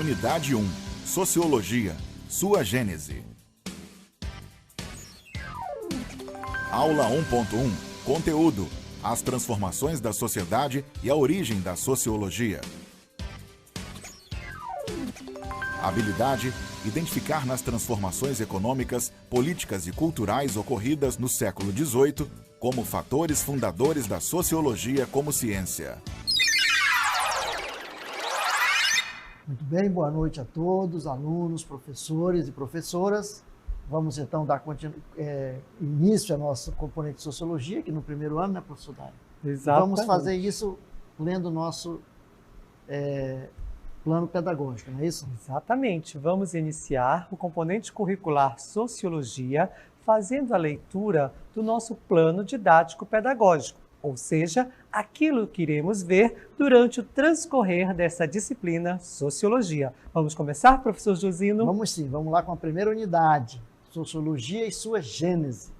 Unidade 1. Sociologia. Sua gênese. Aula 1.1. Conteúdo. As transformações da sociedade e a origem da sociologia. Habilidade: identificar nas transformações econômicas, políticas e culturais ocorridas no século XVIII como fatores fundadores da sociologia como ciência. Muito bem, boa noite a todos, alunos, professores e professoras. Vamos então dar início ao nosso componente de sociologia, aqui no primeiro ano, né, professor Dário? Exatamente. Vamos fazer isso lendo o nosso plano pedagógico, não é isso? Exatamente. Vamos iniciar o componente curricular Sociologia fazendo a leitura do nosso plano didático pedagógico, ou seja, aquilo que iremos ver durante o transcorrer dessa disciplina Sociologia. Vamos começar, professor Josino? Vamos sim, vamos lá com a primeira unidade, Sociologia e sua gênese.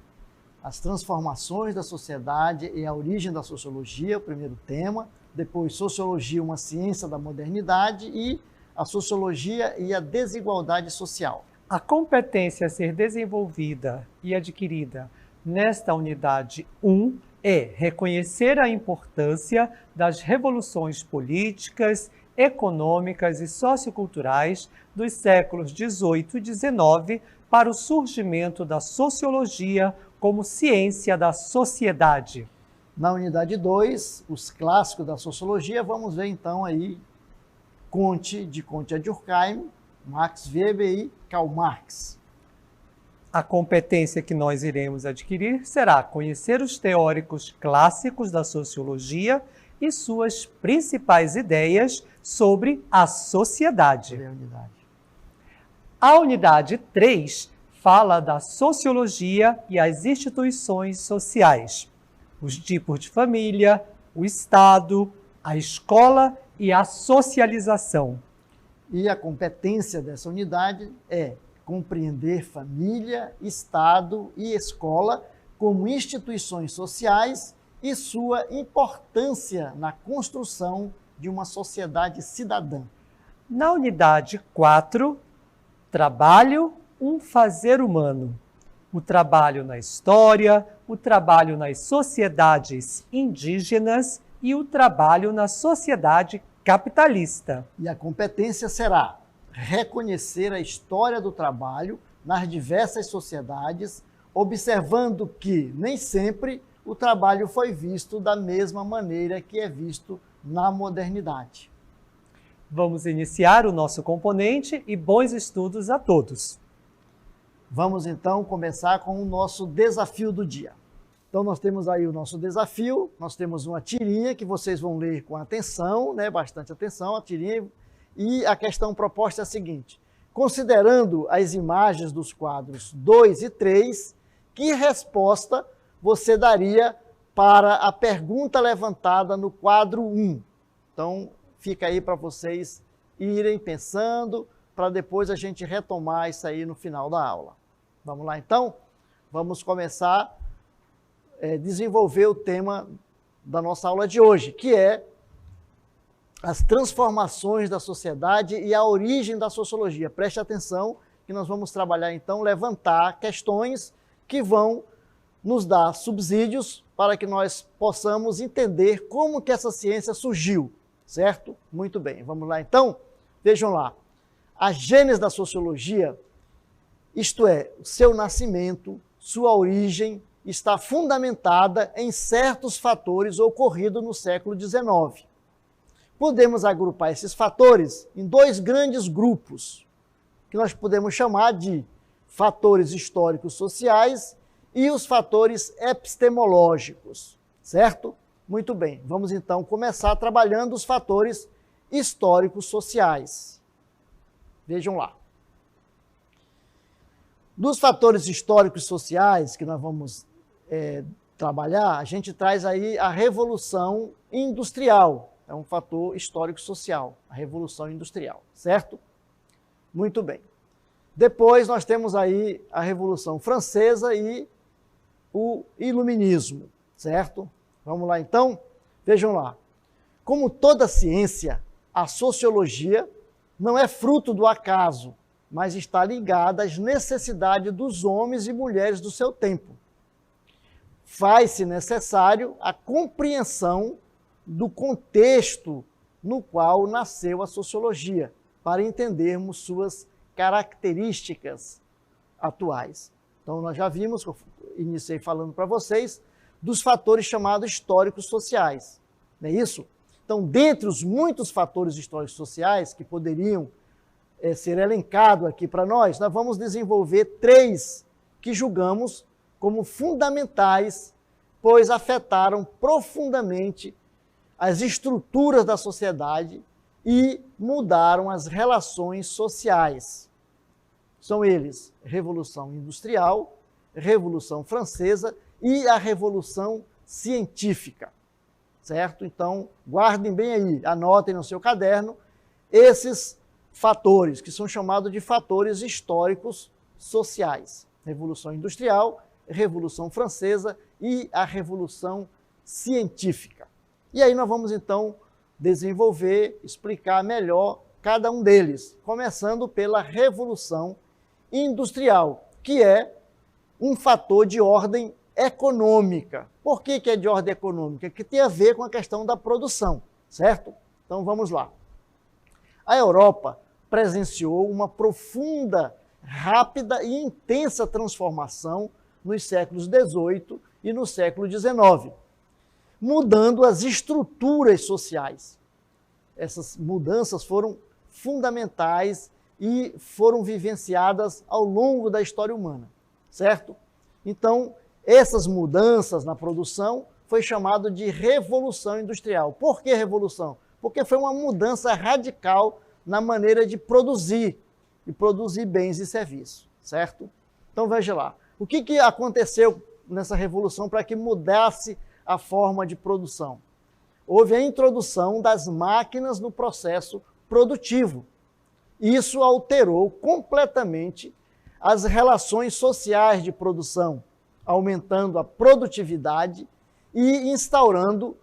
As transformações da sociedade e a origem da sociologia, o primeiro tema. Depois, Sociologia, uma ciência da modernidade, e a sociologia e a desigualdade social. A competência a ser desenvolvida e adquirida nesta unidade 1 é reconhecer a importância das revoluções políticas, econômicas e socioculturais dos séculos XVIII e XIX para o surgimento da sociologia como ciência da sociedade. Na unidade 2, os clássicos da sociologia, vamos ver então aí Comte a Durkheim, Max Weber e Karl Marx. A competência que nós iremos adquirir será conhecer os teóricos clássicos da sociologia e suas principais ideias sobre a sociedade. A unidade 3 fala da sociologia e as instituições sociais, os tipos de família, o Estado, a escola e a socialização. E a competência dessa unidade é compreender família, Estado e escola como instituições sociais e sua importância na construção de uma sociedade cidadã. Na unidade 4, trabalho, um fazer humano. O trabalho na história, o trabalho nas sociedades indígenas e o trabalho na sociedade capitalista. E a competência será reconhecer a história do trabalho nas diversas sociedades, observando que nem sempre o trabalho foi visto da mesma maneira que é visto na modernidade. Vamos iniciar o nosso componente e bons estudos a todos. Vamos então começar com o nosso desafio do dia. Então nós temos aí o nosso desafio, nós temos uma tirinha que vocês vão ler com atenção, né, bastante atenção, a tirinha. E a questão proposta é a seguinte: considerando as imagens dos quadros 2 e 3, que resposta você daria para a pergunta levantada no quadro 1? Então, fica aí para vocês irem pensando, para depois a gente retomar isso aí no final da aula. Vamos lá, então? Vamos começar a desenvolver o tema da nossa aula de hoje, que é as transformações da sociedade e a origem da sociologia. Preste atenção que nós vamos trabalhar, então, levantar questões que vão nos dar subsídios para que nós possamos entender como que essa ciência surgiu, certo? Muito bem, vamos lá, então? Vejam lá. A gênese da sociologia, isto é, o seu nascimento, sua origem, está fundamentada em certos fatores ocorridos no século XIX. Podemos agrupar esses fatores em dois grandes grupos, que nós podemos chamar de fatores históricos sociais e os fatores epistemológicos, certo? Muito bem, vamos então começar trabalhando os fatores históricos sociais. Vejam lá. Dos fatores históricos sociais que nós vamos trabalhar, a gente traz aí a Revolução Industrial. É um fator histórico-social, a Revolução Industrial, certo? Muito bem. Depois nós temos aí a Revolução Francesa e o Iluminismo, certo? Vamos lá então? Vejam lá. Como toda ciência, a sociologia não é fruto do acaso, mas está ligada às necessidades dos homens e mulheres do seu tempo. Faz-se necessário a compreensão do contexto no qual nasceu a sociologia, para entendermos suas características atuais. Então, nós já vimos, eu iniciei falando para vocês, dos fatores chamados históricos sociais. Não é isso? Então, dentre os muitos fatores históricos sociais que poderiam ser elencados aqui para nós vamos desenvolver 3 que julgamos como fundamentais, pois afetaram profundamente as estruturas da sociedade e mudaram as relações sociais. São eles Revolução Industrial, Revolução Francesa e a Revolução Científica, certo? Então, guardem bem aí, anotem no seu caderno esses fatores, que são chamados de fatores históricos sociais. Revolução Industrial, Revolução Francesa e a Revolução Científica. E aí nós vamos, então, desenvolver, explicar melhor cada um deles, começando pela Revolução Industrial, que é um fator de ordem econômica. Por que é de ordem econômica? Que tem a ver com a questão da produção, certo? Então vamos lá. A Europa presenciou uma profunda, rápida e intensa transformação nos séculos XVIII e no século XIX, mudando as estruturas sociais. Essas mudanças foram fundamentais e foram vivenciadas ao longo da história humana, certo? Então, essas mudanças na produção foi chamado de Revolução Industrial. Por que revolução? Porque foi uma mudança radical na maneira de produzir bens e serviços, certo? Então, veja lá. O que aconteceu nessa revolução para que mudasse a forma de produção? Houve a introdução das máquinas no processo produtivo. Isso alterou completamente as relações sociais de produção, aumentando a produtividade e instaurando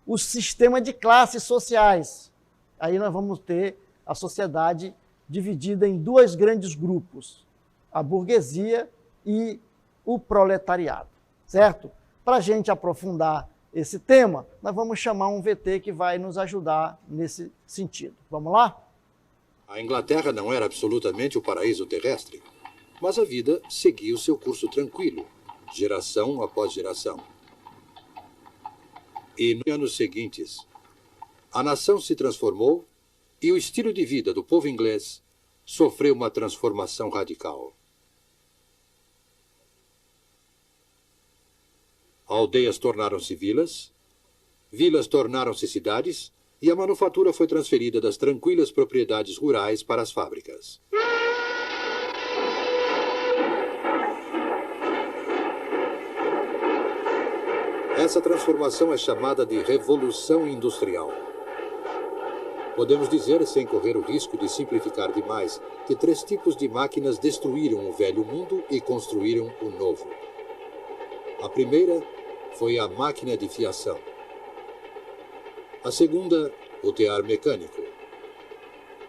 o sistema de classes sociais. Aí nós vamos ter a sociedade dividida em 2 grandes grupos, a burguesia e o proletariado, certo? Para a gente aprofundar esse tema, nós vamos chamar um VT que vai nos ajudar nesse sentido. Vamos lá? A Inglaterra não era absolutamente o paraíso terrestre, mas a vida seguia o seu curso tranquilo, geração após geração. E nos anos seguintes, a nação se transformou e o estilo de vida do povo inglês sofreu uma transformação radical. Aldeias tornaram-se vilas, vilas tornaram-se cidades e a manufatura foi transferida das tranquilas propriedades rurais para as fábricas. Essa transformação é chamada de Revolução Industrial. Podemos dizer, sem correr o risco de simplificar demais, que 3 tipos de máquinas destruíram o velho mundo e construíram o novo. A primeira foi a máquina de fiação. A segunda, o tear mecânico.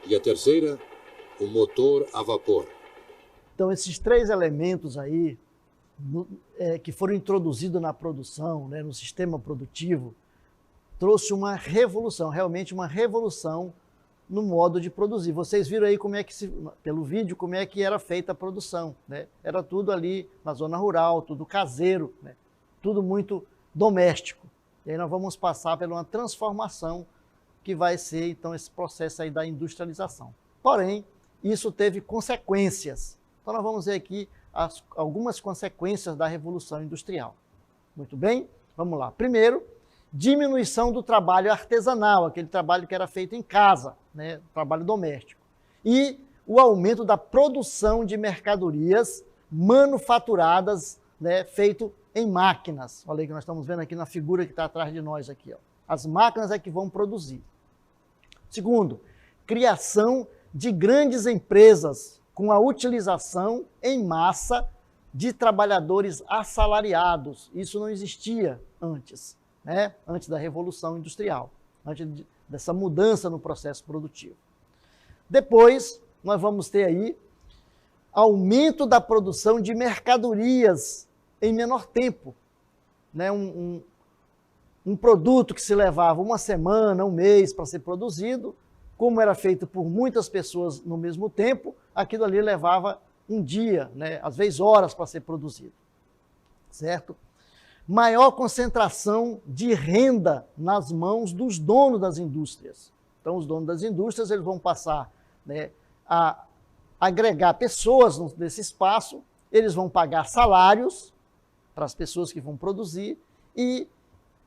E a terceira, o motor a vapor. Então, esses 3 elementos aí, que foram introduzidos na produção, no sistema produtivo, trouxe uma revolução, realmente uma revolução no modo de produzir. Vocês viram aí como é que, pelo vídeo, como é que era feita a produção, né? Era tudo ali na zona rural, tudo caseiro, né? Tudo muito doméstico. E aí nós vamos passar por uma transformação que vai ser, então, esse processo aí da industrialização. Porém, isso teve consequências. Então, nós vamos ver aqui algumas consequências da Revolução Industrial. Muito bem? Vamos lá. Primeiro, diminuição do trabalho artesanal, aquele trabalho que era feito em casa, né? Trabalho doméstico. E o aumento da produção de mercadorias manufaturadas, né? Feito em máquinas. Olha aí que nós estamos vendo aqui na figura que está atrás de nós aqui, ó. As máquinas é que vão produzir. Segundo, criação de grandes empresas com a utilização em massa de trabalhadores assalariados. Isso não existia antes, né? Antes da Revolução Industrial, antes dessa mudança no processo produtivo. Depois, nós vamos ter aí aumento da produção de mercadorias em menor tempo. Né? Um produto que se levava uma semana, um mês para ser produzido, como era feito por muitas pessoas no mesmo tempo, aquilo ali levava um dia, né? Às vezes horas para ser produzido. Certo? Maior concentração de renda nas mãos dos donos das indústrias. Então, os donos das indústrias eles vão passar, né, a agregar pessoas nesse espaço, eles vão pagar salários para as pessoas que vão produzir e,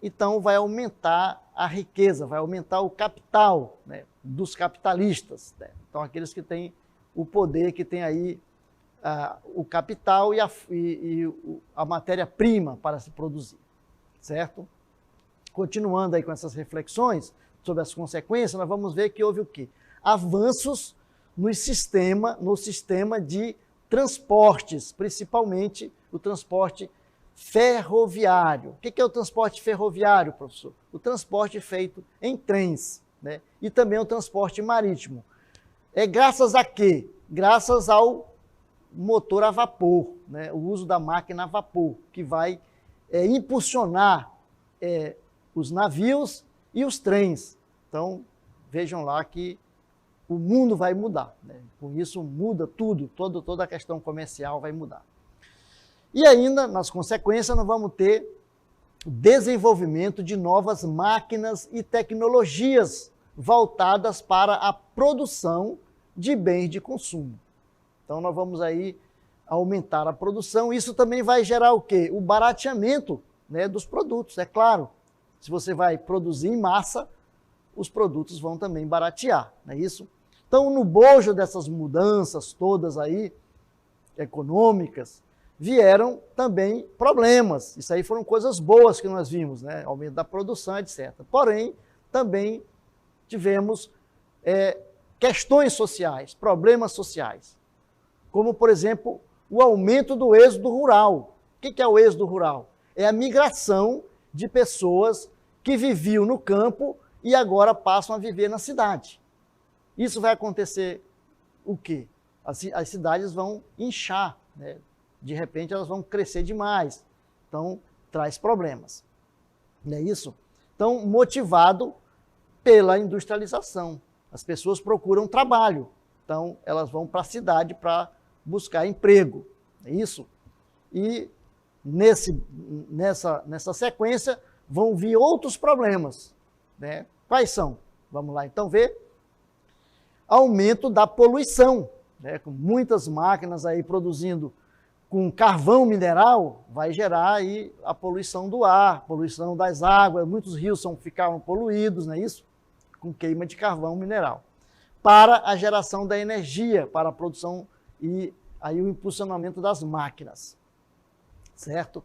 então, vai aumentar a riqueza, vai aumentar o capital, né, dos capitalistas. Né? Então, aqueles que têm o poder, que têm aí o capital e a matéria-prima para se produzir, certo? Continuando aí com essas reflexões sobre as consequências, nós vamos ver que houve o quê? Avanços no sistema de transportes, principalmente o transporte ferroviário. O que é o transporte ferroviário, professor? O transporte feito em trens, né? E também o transporte marítimo. É graças a quê? Graças ao motor a vapor, né? O uso da máquina a vapor, que vai impulsionar os navios e os trens. Então, vejam lá que o mundo vai mudar. Né? Com isso, muda tudo, toda a questão comercial vai mudar. E ainda, nas consequências, nós vamos ter desenvolvimento de novas máquinas e tecnologias voltadas para a produção de bens de consumo. Então, nós vamos aí aumentar a produção. Isso também vai gerar o quê? O barateamento, né, dos produtos, é claro. Se você vai produzir em massa, os produtos vão também baratear, não é isso? Então, no bojo dessas mudanças todas aí, econômicas, vieram também problemas. Isso aí foram coisas boas que nós vimos, né? Aumento da produção, etc. Porém, também tivemos questões sociais, problemas sociais. Como, por exemplo, o aumento do êxodo rural. O que é o êxodo rural? É a migração de pessoas que viviam no campo e agora passam a viver na cidade. Isso vai acontecer o quê? As cidades vão inchar, né? De repente elas vão crescer demais. Então, traz problemas. Não é isso? Então, motivado pela industrialização. As pessoas procuram trabalho. Então, elas vão para a cidade para buscar emprego, é isso? E nessa sequência vão vir outros problemas, né? Quais são? Vamos lá então ver. Aumento da poluição, né? Com muitas máquinas aí produzindo com carvão mineral, vai gerar aí a poluição do ar, poluição das águas, muitos rios ficaram poluídos, não é isso? Com queima de carvão mineral. Para a geração da energia, para a produção e aí o impulsionamento das máquinas, certo?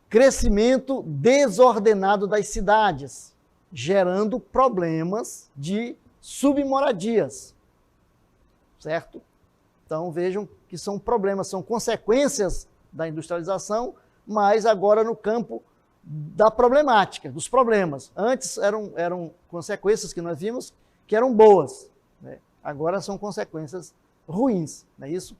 Crescimento desordenado das cidades, gerando problemas de submoradias, certo? Então vejam que são problemas, são consequências da industrialização, mas agora no campo da problemática, dos problemas. Antes eram consequências que nós vimos que eram boas, né? Agora são consequências ruins, não é isso?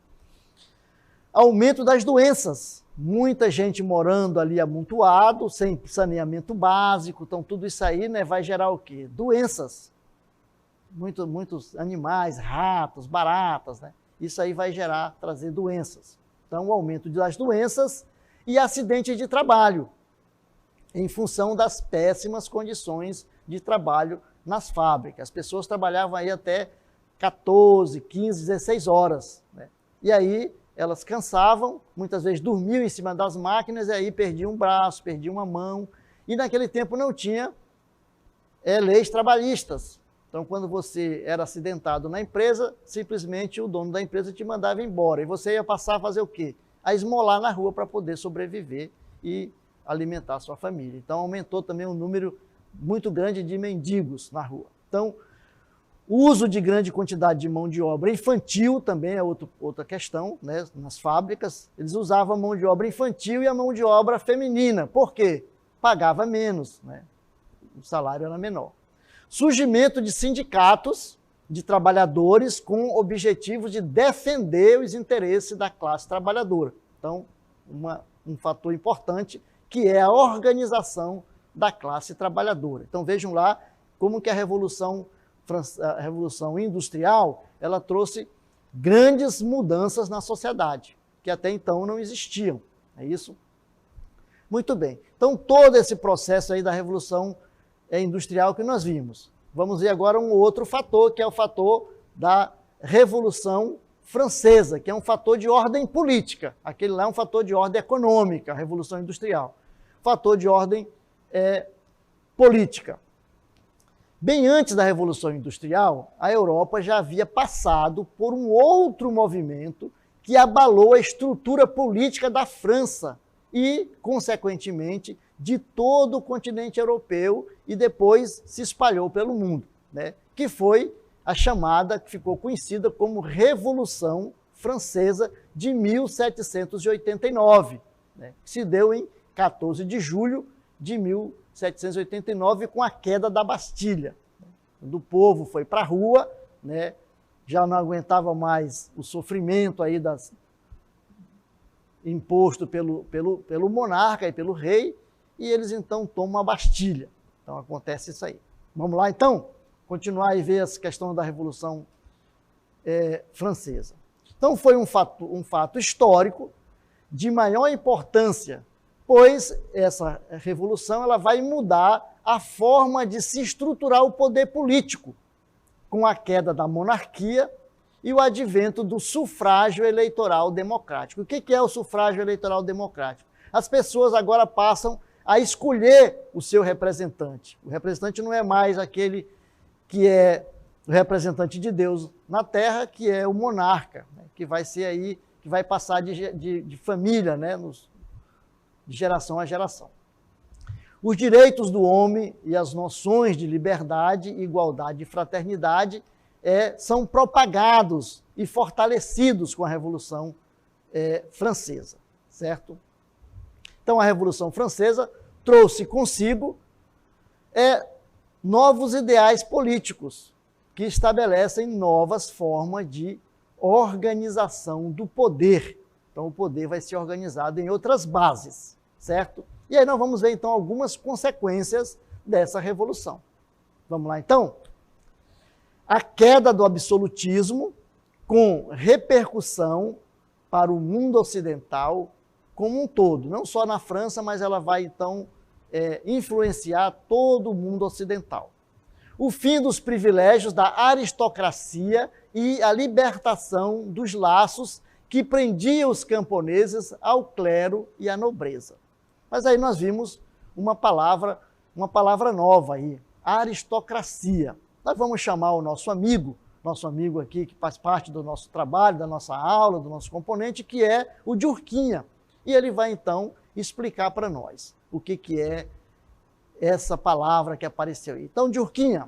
Aumento das doenças, muita gente morando ali amontoado, sem saneamento básico, então tudo isso aí, né, vai gerar o quê? Doenças, muitos animais, ratos, baratas, né? Isso aí vai trazer doenças. Então, o aumento das doenças e acidente de trabalho, em função das péssimas condições de trabalho nas fábricas. As pessoas trabalhavam aí até 14, 15, 16 horas, né? E aí elas cansavam, muitas vezes dormiam em cima das máquinas e aí perdiam um braço, perdiam uma mão. E naquele tempo não tinha leis trabalhistas. Então, quando você era acidentado na empresa, simplesmente o dono da empresa te mandava embora. E você ia passar a fazer o quê? A esmolar na rua para poder sobreviver e alimentar a sua família. Então, aumentou também um número muito grande de mendigos na rua. Então, o uso de grande quantidade de mão de obra infantil também é outra questão, né? Nas fábricas, eles usavam a mão de obra infantil e a mão de obra feminina. Por quê? Pagava menos, né? O salário era menor. Surgimento de sindicatos de trabalhadores com objetivos de defender os interesses da classe trabalhadora. Então, um fator importante que é a organização da classe trabalhadora. Então, vejam lá como que a Revolução Industrial ela trouxe grandes mudanças na sociedade, que até então não existiam. É isso? Muito bem. Então, todo esse processo aí da Revolução Industrial que nós vimos. Vamos ver agora um outro fator, que é o fator da Revolução Francesa, que é um fator de ordem política. Aquele lá é um fator de ordem econômica, a Revolução Industrial. Fator de ordem política. Bem antes da Revolução Industrial, a Europa já havia passado por um outro movimento que abalou a estrutura política da França e, consequentemente, de todo o continente europeu e depois se espalhou pelo mundo, né? Que foi a chamada, que ficou conhecida como Revolução Francesa de 1789, né? Que se deu em 14 de julho de 1789 com a queda da Bastilha. Quando o povo foi para a rua, né? Já não aguentava mais o sofrimento aí imposto pelo monarca e pelo rei, e eles então tomam a Bastilha. Então acontece isso aí. Vamos lá então? Continuar e ver essa questão da Revolução Francesa. Então foi um fato histórico de maior importância, pois essa revolução ela vai mudar a forma de se estruturar o poder político, com a queda da monarquia e o advento do sufrágio eleitoral democrático. O que é o sufrágio eleitoral democrático? As pessoas agora passam a escolher o seu representante. O representante não é mais aquele que é o representante de Deus na Terra, que é o monarca, né? Que vai ser aí, que vai passar de família, né? De geração a geração. Os direitos do homem e as noções de liberdade, igualdade e fraternidade são propagados e fortalecidos com a Revolução Francesa, certo? Então, a Revolução Francesa trouxe consigo novos ideais políticos que estabelecem novas formas de organização do poder. Então, o poder vai ser organizado em outras bases, certo? E aí nós vamos ver, então, algumas consequências dessa revolução. Vamos lá, então? A queda do absolutismo, com repercussão para o mundo ocidental como um todo. Não só na França, mas ela vai, então, influenciar todo o mundo ocidental. O fim dos privilégios da aristocracia e a libertação dos laços que prendiam os camponeses ao clero e à nobreza. Mas aí nós vimos uma palavra nova aí, aristocracia. Nós vamos chamar o nosso amigo aqui, que faz parte do nosso trabalho, da nossa aula, do nosso componente, que é o Durkheim. E ele vai, então, explicar para nós o que é essa palavra que apareceu aí. Então, Durkheim,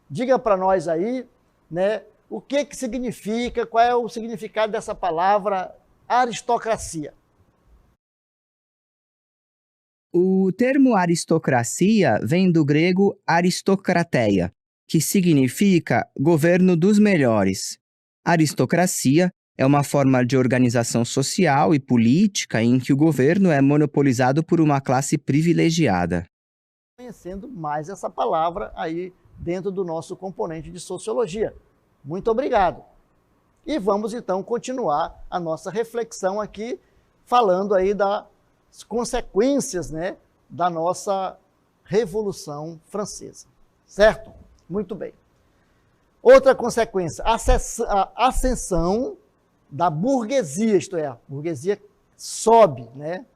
diga para nós aí, né, o que significa, qual é o significado dessa palavra aristocracia. O termo aristocracia vem do grego aristokrateia, que significa governo dos melhores. Aristocracia é uma forma de organização social e política em que o governo é monopolizado por uma classe privilegiada. Conhecendo mais essa palavra aí dentro do nosso componente de sociologia. Muito obrigado. E vamos então continuar a nossa reflexão aqui, falando aí das consequências, né, da nossa Revolução Francesa. Certo? Muito bem. Outra consequência, a ascensão da burguesia, isto é, a burguesia sobe, né?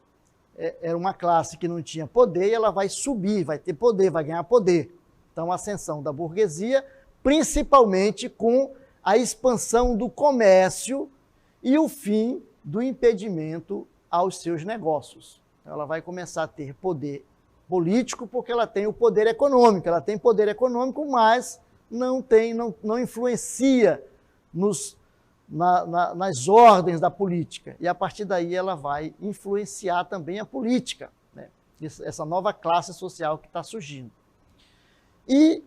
Era uma classe que não tinha poder e ela vai subir, vai ter poder, vai ganhar poder. Então, a ascensão da burguesia, principalmente com a expansão do comércio e o fim do impedimento aos seus negócios. Então, ela vai começar a ter poder político porque ela tem o poder econômico. Ela tem poder econômico, mas não influencia nas ordens da política. E a partir daí ela vai influenciar também a política, né? Essa nova classe social que está surgindo. E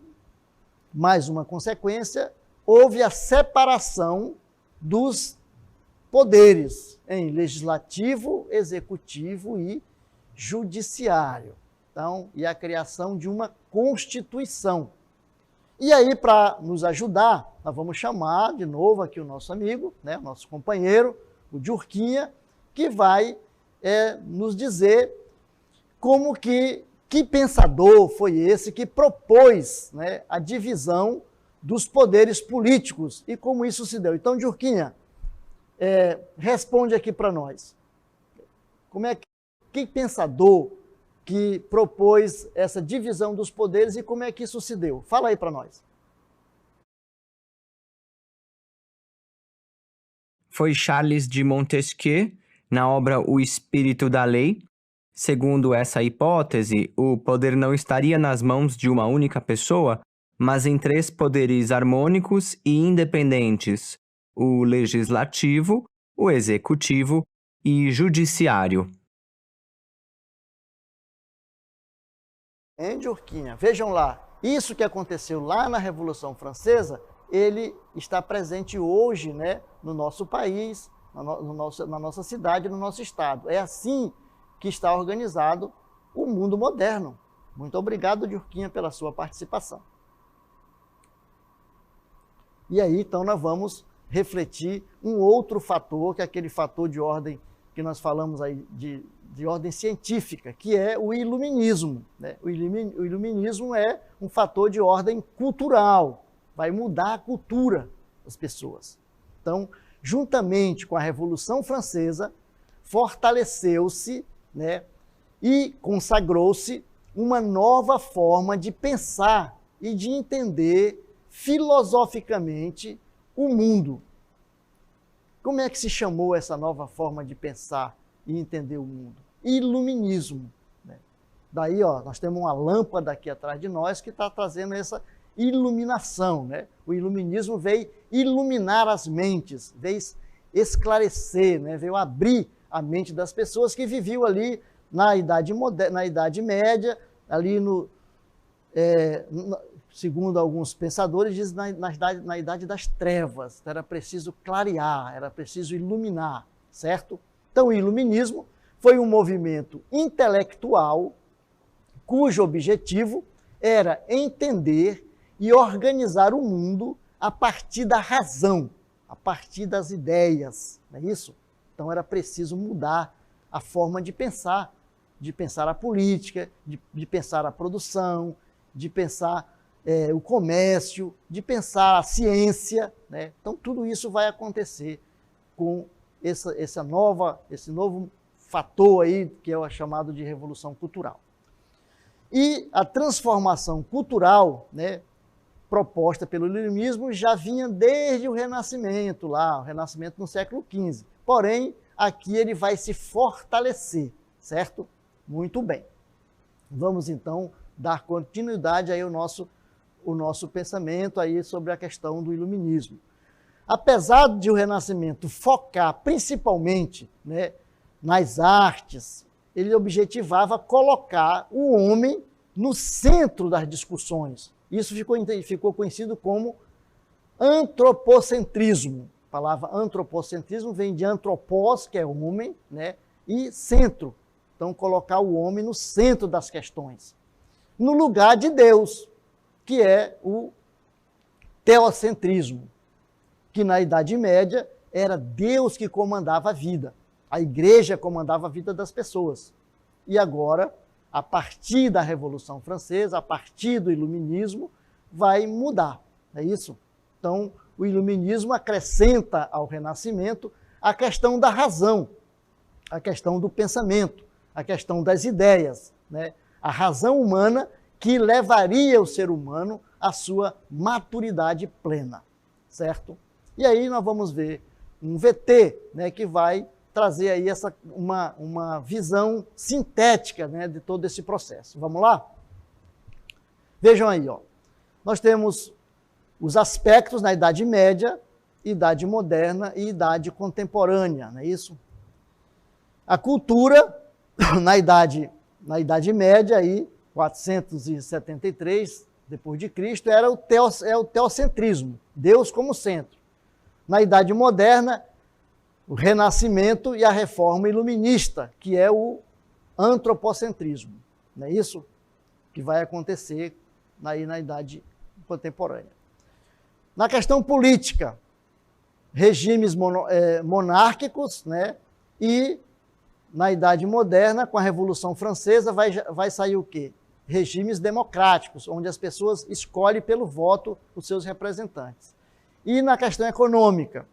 mais uma consequência, houve a separação dos poderes em legislativo, executivo e judiciário. Então, e a criação de uma Constituição. E aí, para nos ajudar, nós vamos chamar de novo aqui o nosso amigo, né, o nosso companheiro, o Djurquinha, que vai nos dizer como que pensador foi esse que propôs, né, a divisão dos poderes políticos e como isso se deu. Então, Djurquinha, responde aqui para nós. Que pensador que propôs essa divisão dos poderes e como é que isso se deu? Fala aí para nós. Foi Charles de Montesquieu, na obra O Espírito da Lei. Segundo essa hipótese, o poder não estaria nas mãos de uma única pessoa, mas em 3 poderes harmônicos e independentes: o legislativo, o executivo e judiciário. Djurquinha, vejam lá, isso que aconteceu lá na Revolução Francesa, ele está presente hoje, né, no nosso país, na nossa cidade, no nosso estado. É assim que está organizado o mundo moderno. Muito obrigado, Djurquinha, pela sua participação. E aí, então, nós vamos refletir um outro fator, que é aquele fator de ordem que nós falamos aí, de ordem científica, que é o iluminismo, né? O iluminismo é um fator de ordem cultural, vai mudar a cultura das pessoas. Então, juntamente com a Revolução Francesa, fortaleceu-se, né, e consagrou-se uma nova forma de pensar e de entender filosoficamente o mundo. Como é que se chamou essa nova forma de pensar e entender o mundo? Iluminismo. Né? Daí, ó, nós temos uma lâmpada aqui atrás de nós que está trazendo essa iluminação. Né? O iluminismo veio iluminar as mentes, veio esclarecer, né? Veio abrir a mente das pessoas que viviam ali na Idade Média, ali segundo alguns pensadores, diz na Idade das Trevas. Então, era preciso clarear, era preciso iluminar, certo? Então, o iluminismo foi um movimento intelectual cujo objetivo era entender e organizar o mundo a partir da razão, a partir das ideias, não é isso? Então, era preciso mudar a forma de pensar a política, de pensar a produção, de pensar o comércio, de pensar a ciência, né? Então, tudo isso vai acontecer com esse novo fator aí, que é o chamado de revolução cultural. E a transformação cultural, né, proposta pelo iluminismo já vinha desde o Renascimento, o Renascimento no século XV. Porém, aqui ele vai se fortalecer, certo? Muito bem. Vamos, então, dar continuidade aí ao nosso pensamento aí sobre a questão do iluminismo. Apesar de o Renascimento focar principalmente, né, nas artes, ele objetivava colocar o homem no centro das discussões. Isso ficou conhecido como antropocentrismo. A palavra antropocentrismo vem de antropos, que é homem, né, e centro. Então, colocar o homem no centro das questões. No lugar de Deus, que é o teocentrismo, que na Idade Média era Deus que comandava a vida. A igreja comandava a vida das pessoas. E agora, a partir da Revolução Francesa, a partir do iluminismo, vai mudar. É isso? Então, o iluminismo acrescenta ao Renascimento a questão da razão, a questão do pensamento, a questão das ideias, né? A razão humana que levaria o ser humano à sua maturidade plena, certo? E aí nós vamos ver um VT, né, que vai trazer aí uma visão sintética, né, de todo esse processo. Vamos lá? Vejam aí, ó. Nós temos os aspectos na Idade Média, Idade Moderna e Idade Contemporânea, não é isso? A cultura na Idade Média, aí, 473 depois de Cristo, é o teocentrismo, Deus como centro. Na Idade Moderna, o Renascimento e a Reforma Iluminista, que é o antropocentrismo. Não é isso que vai acontecer aí na Idade Contemporânea. Na questão política, regimes monárquicos, né? E na Idade Moderna, com a Revolução Francesa, vai sair o quê? Regimes democráticos, onde as pessoas escolhem pelo voto os seus representantes. E na questão econômica,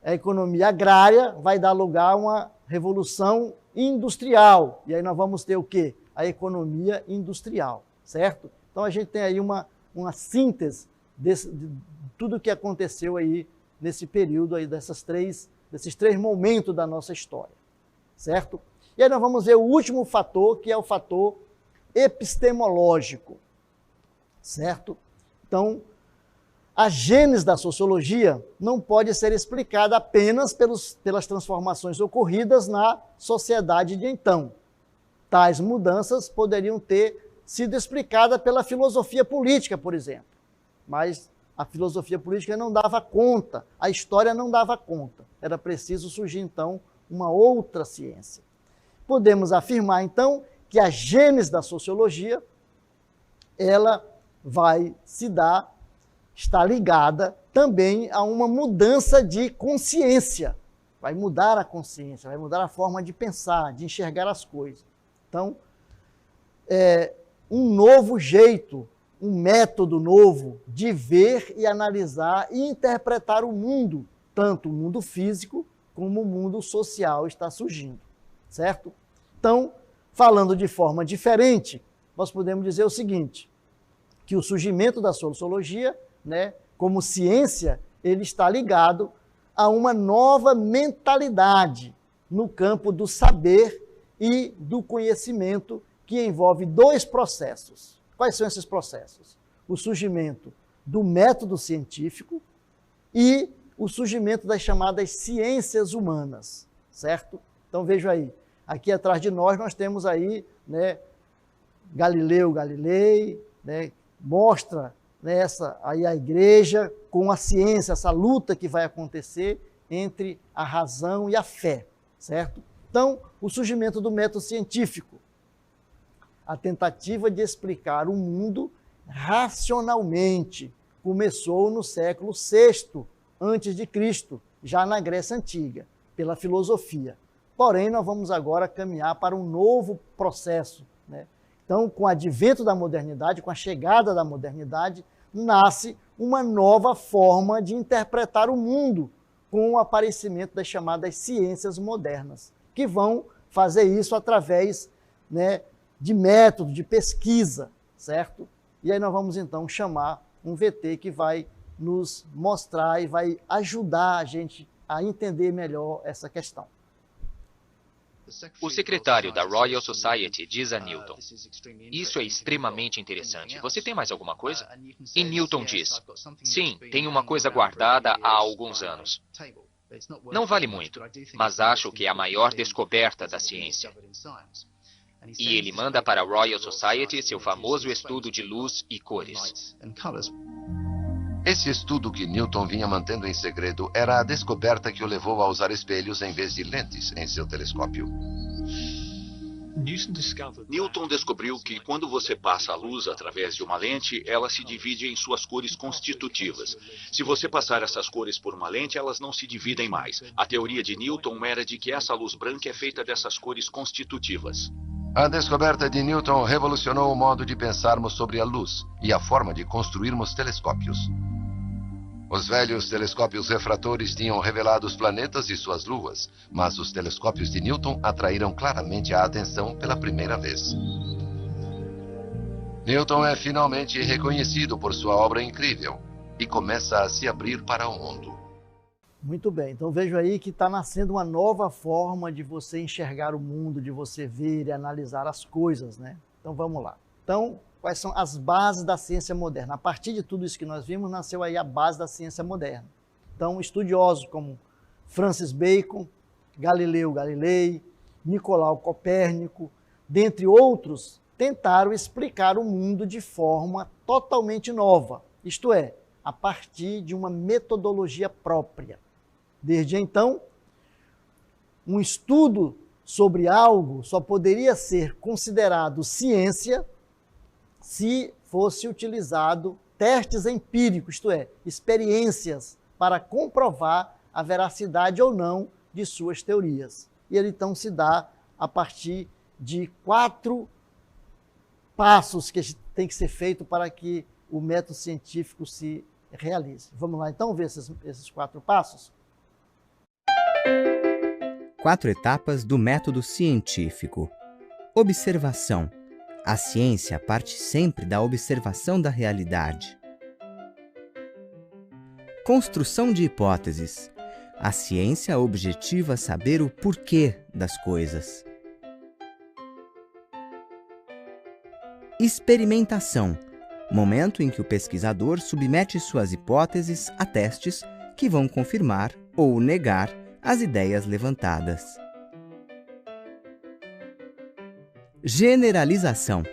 a economia agrária vai dar lugar a uma revolução industrial. E aí nós vamos ter o quê? A economia industrial, certo? Então a gente tem aí uma síntese de tudo o que aconteceu aí nesse período aí desses três momentos da nossa história, certo? E aí nós vamos ver o último fator, que é o fator epistemológico, certo? Então, a gênese da sociologia não pode ser explicada apenas pelas transformações ocorridas na sociedade de então. Tais mudanças poderiam ter sido explicadas pela filosofia política, por exemplo, mas a filosofia política não dava conta, a história não dava conta. Era preciso surgir, então, uma outra ciência. Podemos afirmar, então, que a gênese da sociologia, ela vai está ligada também a uma mudança de consciência. Vai mudar a consciência, vai mudar a forma de pensar, de enxergar as coisas. Então, um novo jeito, um método novo de ver e analisar e interpretar o mundo, tanto o mundo físico como o mundo social está surgindo, certo? Então, falando de forma diferente, nós podemos dizer o seguinte, que o surgimento da sociologia, né, como ciência, ele está ligado a uma nova mentalidade no campo do saber e do conhecimento, que envolve dois processos. Quais são esses processos? O surgimento do método científico e o surgimento das chamadas ciências humanas, certo? Então veja aí, aqui atrás de nós temos aí, né, Galileu Galilei, né, mostra aí a igreja com a ciência, essa luta que vai acontecer entre a razão e a fé, certo? Então, o surgimento do método científico, a tentativa de explicar o mundo racionalmente, começou no século VI a.C., já na Grécia Antiga, pela filosofia. Porém, nós vamos agora caminhar para um novo processo, né? Então, com o advento da modernidade, com a chegada da modernidade, nasce uma nova forma de interpretar o mundo, com o aparecimento das chamadas ciências modernas, que vão fazer isso através, né, de método, de pesquisa, certo? E aí nós vamos então chamar um VT que vai nos mostrar e vai ajudar a gente a entender melhor essa questão. O secretário da Royal Society diz a Newton, isso é extremamente interessante. Você tem mais alguma coisa? E Newton diz, sim, tenho uma coisa guardada há alguns anos. Não vale muito, mas acho que é a maior descoberta da ciência. E ele manda para a Royal Society seu famoso estudo de luz e cores. Esse estudo que Newton vinha mantendo em segredo era a descoberta que o levou a usar espelhos em vez de lentes em seu telescópio. Newton descobriu que quando você passa a luz através de uma lente, ela se divide em suas cores constitutivas. Se você passar essas cores por uma lente, elas não se dividem mais. A teoria de Newton era de que essa luz branca é feita dessas cores constitutivas. A descoberta de Newton revolucionou o modo de pensarmos sobre a luz e a forma de construirmos telescópios. Os velhos telescópios refratores tinham revelado os planetas e suas luas, mas os telescópios de Newton atraíram claramente a atenção pela primeira vez. Newton é finalmente reconhecido por sua obra incrível e começa a se abrir para o mundo. Muito bem, então vejo aí que está nascendo uma nova forma de você enxergar o mundo, de você ver e analisar as coisas, né? Então vamos lá. Então, quais são as bases da ciência moderna? A partir de tudo isso que nós vimos, nasceu aí a base da ciência moderna. Então, estudiosos como Francis Bacon, Galileu Galilei, Nicolau Copérnico, dentre outros, tentaram explicar o mundo de forma totalmente nova, isto é, a partir de uma metodologia própria. Desde então, um estudo sobre algo só poderia ser considerado ciência se fosse utilizado testes empíricos, isto é, experiências para comprovar a veracidade ou não de suas teorias. E ele então se dá a partir de 4 passos que tem que ser feito para que o método científico se realize. Vamos lá então ver esses 4 passos? 4 etapas do método científico. Observação. A ciência parte sempre da observação da realidade. Construção de hipóteses. A ciência objetiva saber o porquê das coisas. Experimentação. Momento em que o pesquisador submete suas hipóteses a testes que vão confirmar ou negar as ideias levantadas. Generalização.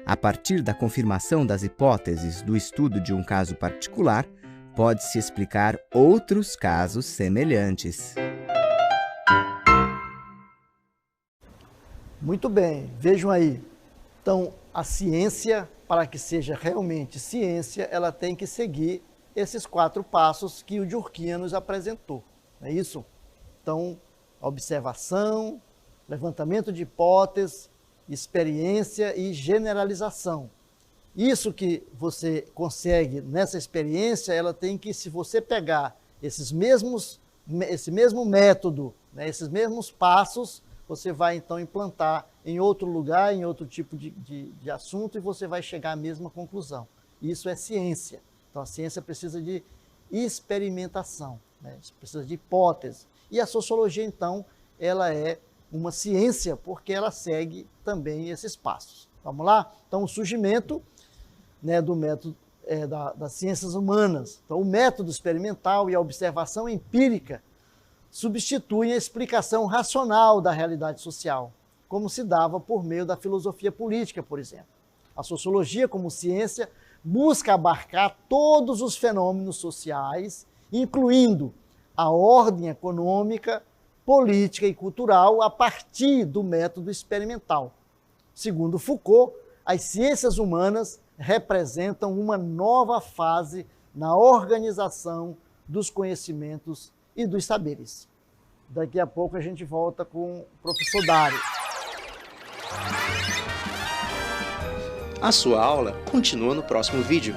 A partir da confirmação das hipóteses do estudo de um caso particular, pode-se explicar outros casos semelhantes. Muito bem, vejam aí. Então, a ciência, para que seja realmente ciência, ela tem que seguir esses 4 passos que o Durkheim nos apresentou. Não é isso? Então, observação, levantamento de hipóteses, experiência e generalização. Isso que você consegue nessa experiência, ela tem que, se você pegar esse mesmo método, né, esses mesmos passos, você vai então implantar em outro lugar, em outro tipo de assunto, e você vai chegar à mesma conclusão. Isso é ciência. Então a ciência precisa de experimentação, né, precisa de hipótese. E a sociologia, então, ela é uma ciência porque ela segue também esses passos. Vamos lá? Então o surgimento, né, do método das ciências humanas. Então, o método experimental e a observação empírica substituem a explicação racional da realidade social, como se dava por meio da filosofia política, por exemplo. A sociologia, como ciência, busca abarcar todos os fenômenos sociais, incluindo a ordem econômica, política e cultural, a partir do método experimental. Segundo Foucault, as ciências humanas representam uma nova fase na organização dos conhecimentos e dos saberes. Daqui a pouco a gente volta com o professor Dário. A sua aula continua no próximo vídeo.